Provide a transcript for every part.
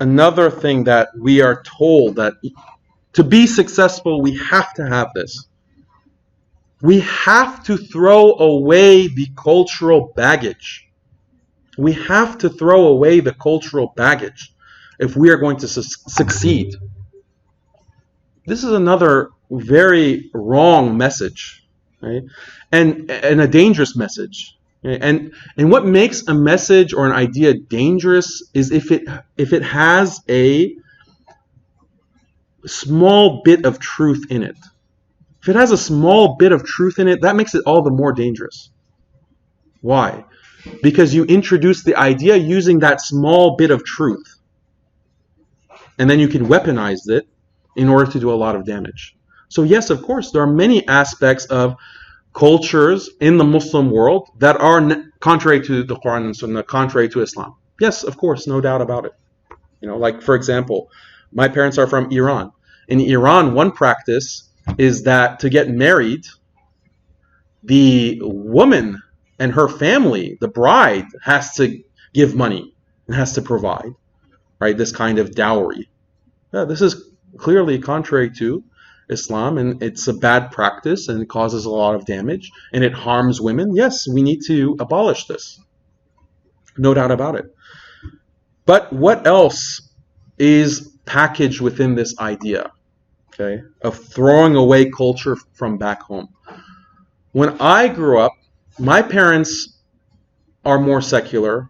another thing that we are told that to be successful, we have to have this. We have to throw away the cultural baggage. We have to throw away the cultural baggage if we are going to succeed. This is another very wrong message, right? And a dangerous message. And what makes a message or an idea dangerous is if it has a small bit of truth in it. If it has a small bit of truth in it, that makes it all the more dangerous. Why? Because you introduce the idea using that small bit of truth. And then you can weaponize it in order to do a lot of damage. So yes, of course, there are many aspects of cultures in the Muslim world that are contrary to the Quran and Sunnah, contrary to Islam. Yes, of course, no doubt about it. Like for example, my parents are from Iran. In Iran, one practice is that to get married, the woman and her family, the bride, has to give money and has to provide, right? This kind of dowry. Yeah, this is clearly contrary to Islam, and it's a bad practice, and it causes a lot of damage, and it harms women. Yes, we need to abolish this. No doubt about it. But what else is packaged within this idea, okay, of throwing away culture from back home? When I grew up, my parents are more secular.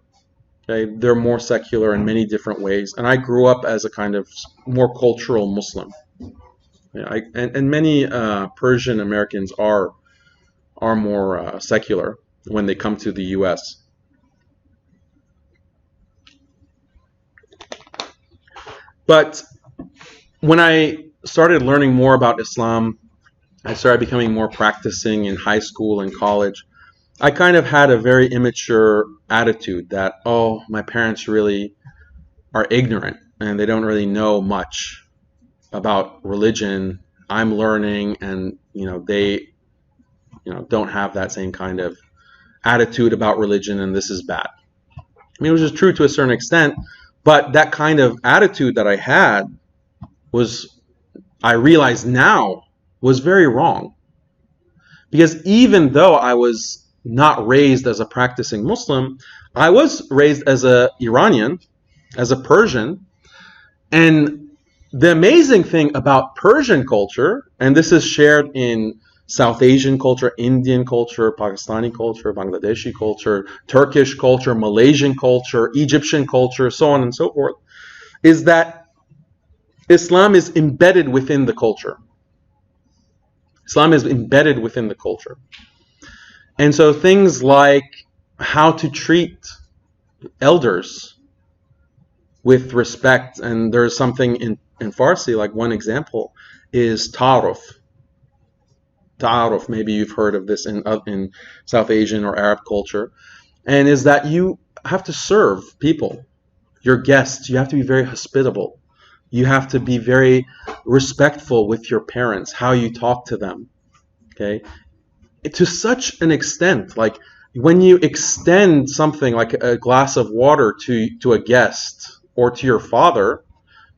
Okay, they're more secular in many different ways, and I grew up as a kind of more cultural Muslim. Yeah, and many Persian Americans are more secular when they come to the U.S. But when I started learning more about Islam, I started becoming more practicing in high school and college. I kind of had a very immature attitude that, oh, my parents really are ignorant and they don't really know much about religion. I'm learning, and they don't have that same kind of attitude about religion, and this is bad. I mean, it was just true to a certain extent, but that kind of attitude that I had I realize now, was very wrong. Because even though I was not raised as a practicing Muslim, I was raised as an Iranian, as a Persian, and the amazing thing about Persian culture, and this is shared in South Asian culture, Indian culture, Pakistani culture, Bangladeshi culture, Turkish culture, Malaysian culture, Egyptian culture, so on and so forth, is that Islam is embedded within the culture. Islam is embedded within the culture. And so things like how to treat elders with respect, and there's something in Farsi, like one example is ta'aruf. Ta'aruf, maybe you've heard of this in South Asian or Arab culture, and is that you have to serve people, your guests. You have to be very hospitable. You have to be very respectful with your parents, how you talk to them, okay? To such an extent, like when you extend something like a glass of water to a guest or to your father,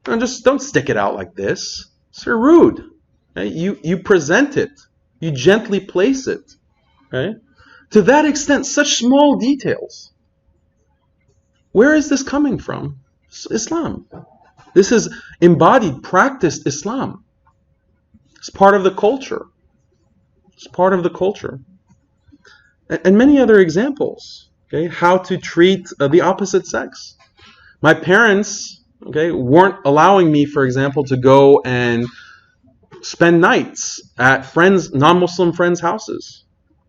just don't stick it out like this. It's rude. Okay? You present it. You gently place it. Okay? To that extent, such small details. Where is this coming from? It's Islam. This is embodied, practiced Islam. It's part of the culture. It's part of the culture. And many other examples. Okay? How to treat the opposite sex. My parents, okay, weren't allowing me, for example, to go and spend nights at non-Muslim friends' houses,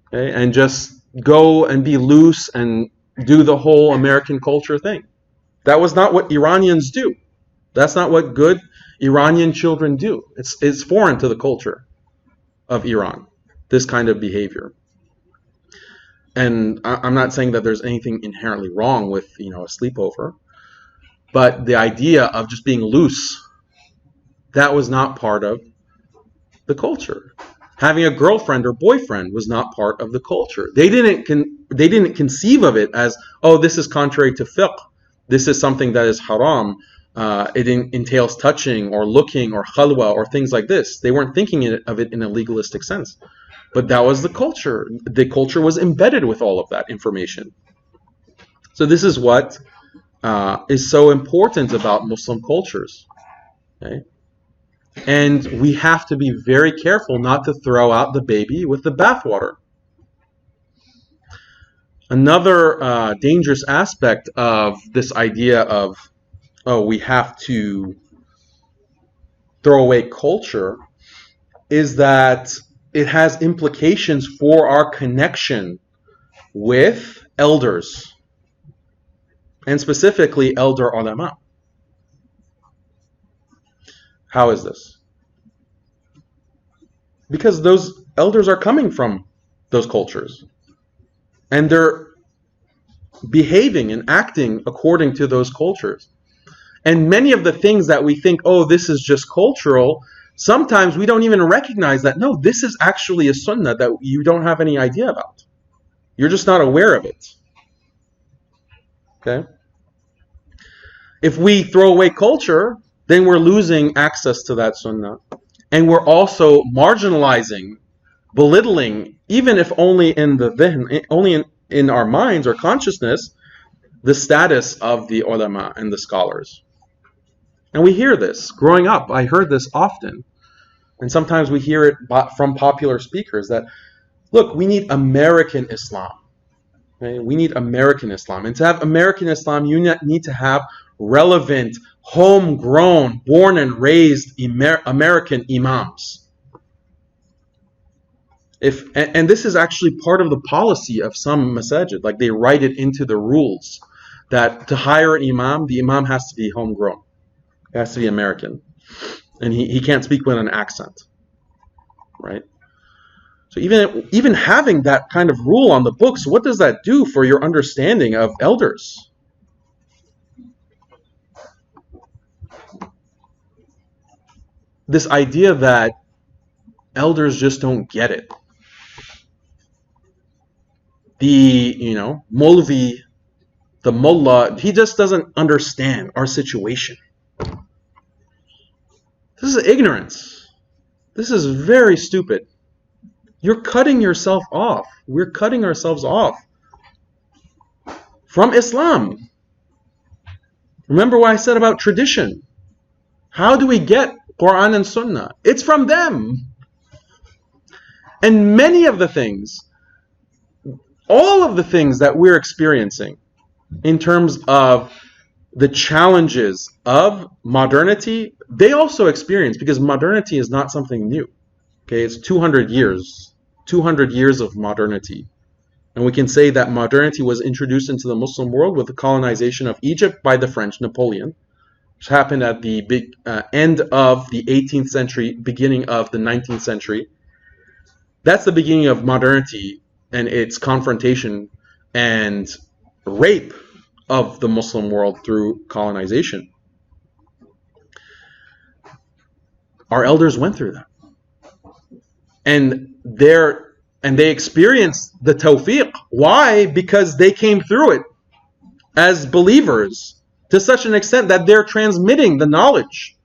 okay, and just go and be loose and do the whole American culture thing. That was not what Iranians do. That's not what good Iranian children do. It's foreign to the culture of Iran, this kind of behavior. And I'm not saying that there's anything inherently wrong with, a sleepover. But the idea of just being loose, that was not part of the culture. Having a girlfriend or boyfriend was not part of the culture. They didn't conceive of it as, oh, this is contrary to fiqh. This is something that is haram. it entails touching or looking or khalwa or things like this. They weren't thinking of it in a legalistic sense. But that was the culture. The culture was embedded with all of that information. So this is what is so important about Muslim cultures. Okay? And we have to be very careful not to throw out the baby with the bathwater. Another dangerous aspect of this idea of, oh, we have to throw away culture is that it has implications for our connection with elders, and specifically elder ulama. How is this? Because those elders are coming from those cultures, and they're behaving and acting according to those cultures. And many of the things that we think, oh, this is just cultural, sometimes we don't even recognize that, no, this is actually a sunnah that you don't have any idea about. You're just not aware of it. Okay? If we throw away culture, then we're losing access to that sunnah. And we're also marginalizing, belittling, even if only in the dhihn, only in our minds or consciousness, the status of the ulama and the scholars. And we hear this. Growing up, I heard this often. And sometimes we hear it from popular speakers that, look, we need American Islam. Okay? We need American Islam. And to have American Islam, you need to have relevant, homegrown, born and raised American imams. And this is actually part of the policy of some masajid. Like they write it into the rules that to hire an imam, the imam has to be homegrown. It has to be American. And he can't speak with an accent. Right? So even having that kind of rule on the books, what does that do for your understanding of elders? This idea that elders just don't get it. The, Molvi, the mullah, he just doesn't understand our situation. This is ignorance. This is very stupid. You're cutting yourself off. We're cutting ourselves off from Islam. Remember what I said about tradition. How do we get Quran and Sunnah? It's from them. And many of the things, all of the things that we're experiencing in terms of the challenges of modernity, they also experience, because modernity is not something new. Okay, it's 200 years of modernity. And we can say that modernity was introduced into the Muslim world with the colonization of Egypt by the French, Napoleon, which happened at the end of the 18th century, beginning of the 19th century. That's the beginning of modernity and its confrontation and rape of the Muslim world through colonization. Our elders went through that. And they experienced the tawfiq. Why? Because they came through it as believers to such an extent that they're transmitting the knowledge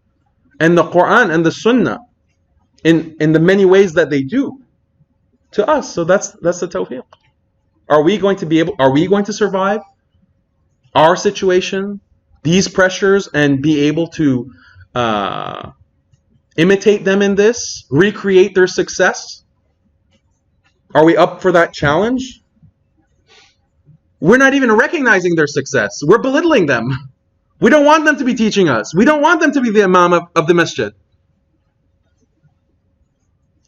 and the Quran and the Sunnah in the many ways that they do to us. So that's the tawfiq. Are we going to survive our situation, these pressures, and be able to imitate them in this, recreate their success? Are we up for that challenge? We're not even recognizing their success. We're belittling them. We don't want them to be teaching us. We don't want them to be the imam of the masjid.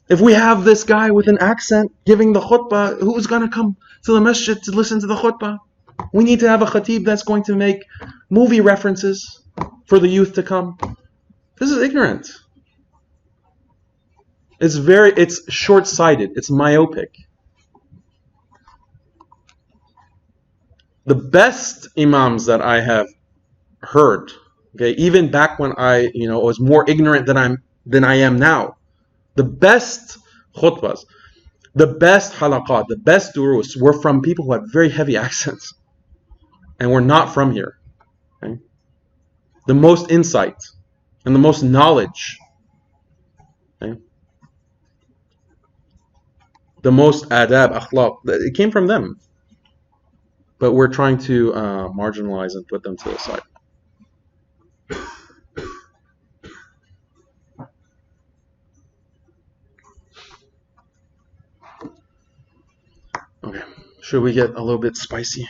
If we have this guy with an accent giving the khutbah, who's going to come to the masjid to listen to the khutbah? We need to have a khatib that's going to make movie references for the youth to come. This is ignorant. It's short-sighted. It's myopic. The best imams that I have heard, okay, even back when I, was more ignorant than I am now, the best khutbahs, the best halaqat, the best durus were from people who had very heavy accents and were not from here. Okay? the most insight, and the most knowledge. Okay? The most adab, akhlaq. It came from them. But we're trying to marginalize and put them to the side. Okay. Should we get a little bit spicy?